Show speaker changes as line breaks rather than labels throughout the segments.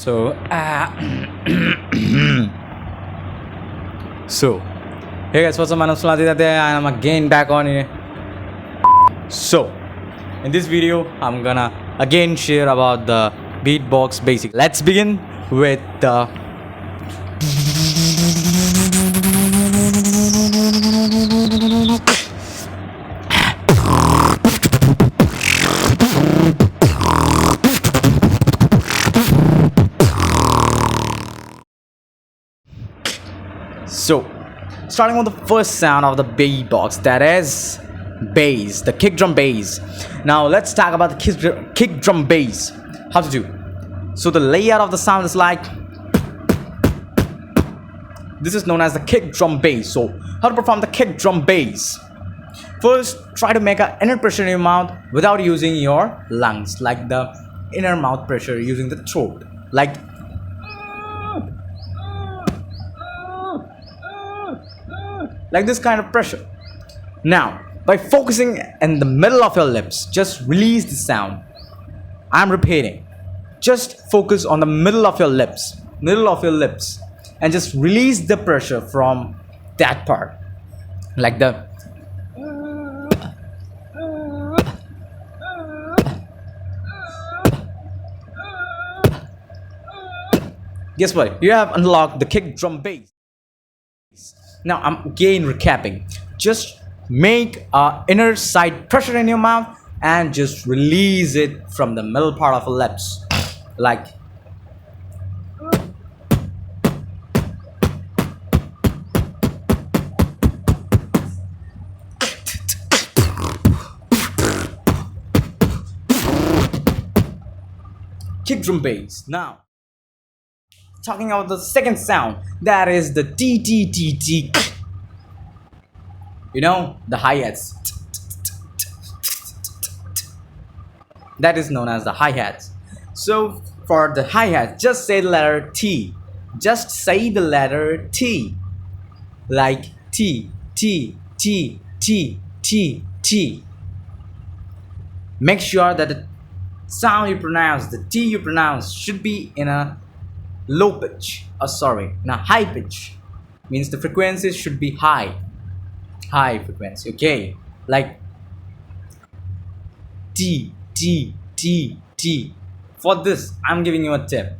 So, so hey guys, what's up? I'm again back on here. So, in this video, I'm gonna again share about the beatbox basic. Let's begin with the So, starting with the first sound of the beatbox, that is bass, the kick drum bass. Now let's talk about the kick drum bass. How to do? So the layout of the sound is like this is known as the kick drum bass. So how to perform the kick drum bass? First, try to make an inner pressure in your mouth without using your lungs, like the inner mouth pressure using the throat, like this kind of pressure. Now, by focusing in the middle of your lips, just release the sound. I'm repeating. Just focus on the middle of your lips, and just release the pressure from that part, like the guess what? You have unlocked the kick drum bass. Now I'm again recapping. Just make a inner side pressure in your mouth and just release it from the middle part of your lips, like kick drum bass. Now, talking about the second sound, that is the T. You know, the hi-hats. That is known as the hi-hats. So for the hi-hat, just say the letter T. Just say the letter T. Like T. Make sure that the sound you pronounce, the T you pronounce, should be in a low pitch. In a high pitch. Means the frequencies should be high frequency. Okay, like T. For this, I'm giving you a tip.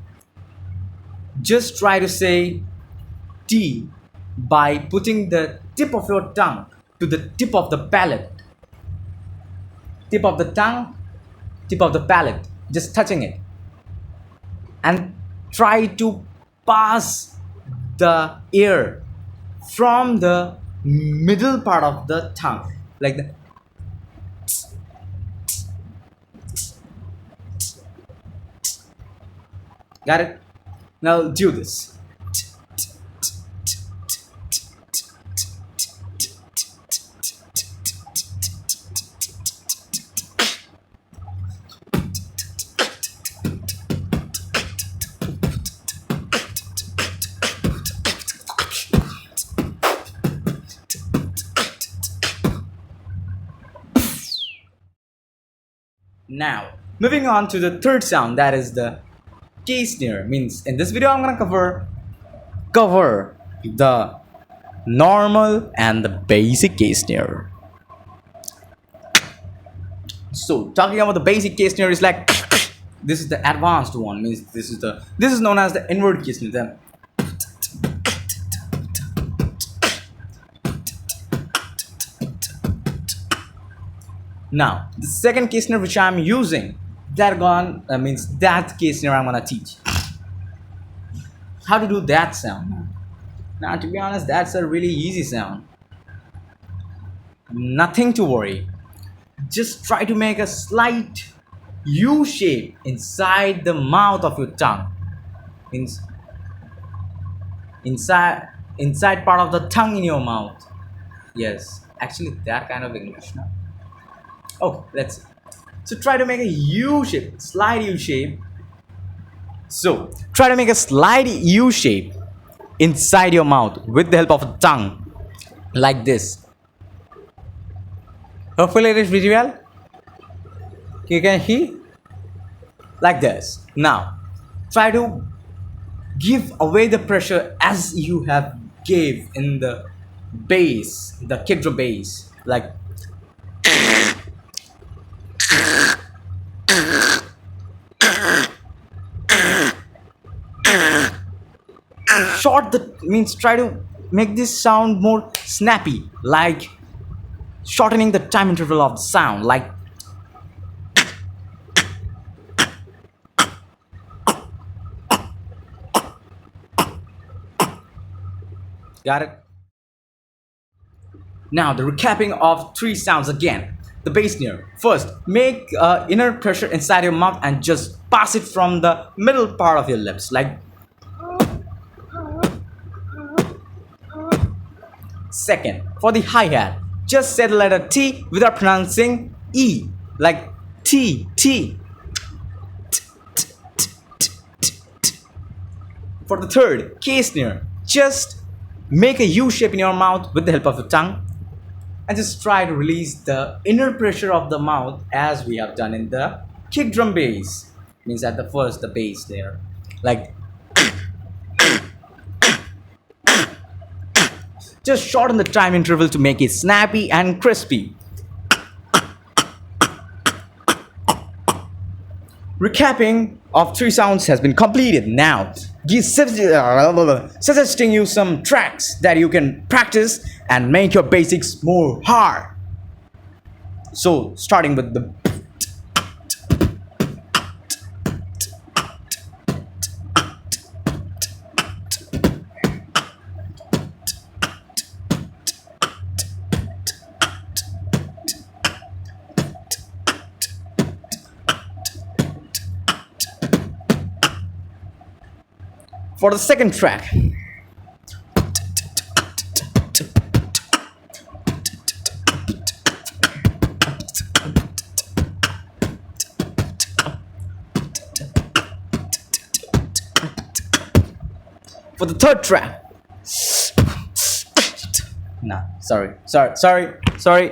Just try to say T by putting the tip of your tongue to the tip of the palate. Tip of the tongue, tip of the palate, just touching it, and try to pass the air from the middle part of the tongue, like the got it? Now do this. Now, moving on to the third sound, that is the snare. Means in this video I'm gonna cover the normal and the basic snare. So talking about the basic snare is like this is the advanced one. Means this is known as the inward snare. Now, the second snare which I'm using, that snare I'm gonna teach. How to do that sound. Now, to be honest, that's a really easy sound. Nothing to worry. Just try to make a slight U shape inside the mouth of your tongue. Inside part of the tongue in your mouth. Yes, actually that kind of English now. Okay, let's see. So try to make a U shape, slight U shape. So try to make a slight U shape inside your mouth with the help of a tongue, like this. Hopefully it is visual. You can hear like this. Now try to give away the pressure as you have gave in the bass, the kick drum bass, like short the means try to make this sound more snappy, like shortening the time interval of the sound, like got it. Now the recapping of three sounds again. The bass snare. First, make inner pressure inside your mouth and just pass it from the middle part of your lips, like. Second, for the hi-hat, just say the letter T without pronouncing E, like T, T. For the third, K snare, just make a U shape in your mouth with the help of your tongue and just try to release the inner pressure of the mouth as we have done in the kick drum bass. Means at the first, the bass there, like. Just shorten the time interval to make it snappy and crispy. Recapping of three sounds has been completed. Now, suggesting you some tracks that you can practice and make your basics more hard. So, starting with the. For the second track, for the third track, nah, sorry,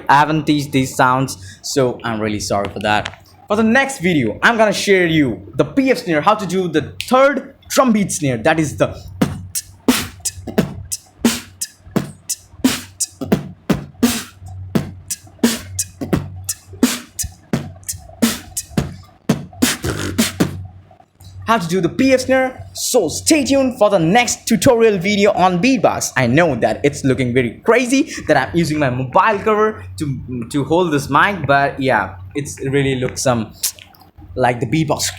I haven't teach these sounds, so I'm really sorry for that. For the next video, I'm gonna share you the PF snare, how to do the third drum beat snare, that is the. How to do the PF snare. So stay tuned for the next tutorial video on BeaTBox. I know that it's looking very crazy that I'm using my mobile cover to hold this mic, but yeah, it really looks like the beatbox.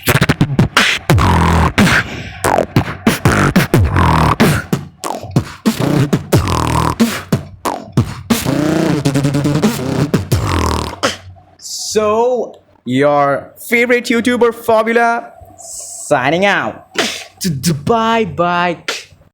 So your favorite YouTuber Fabula signing out. Bye bye.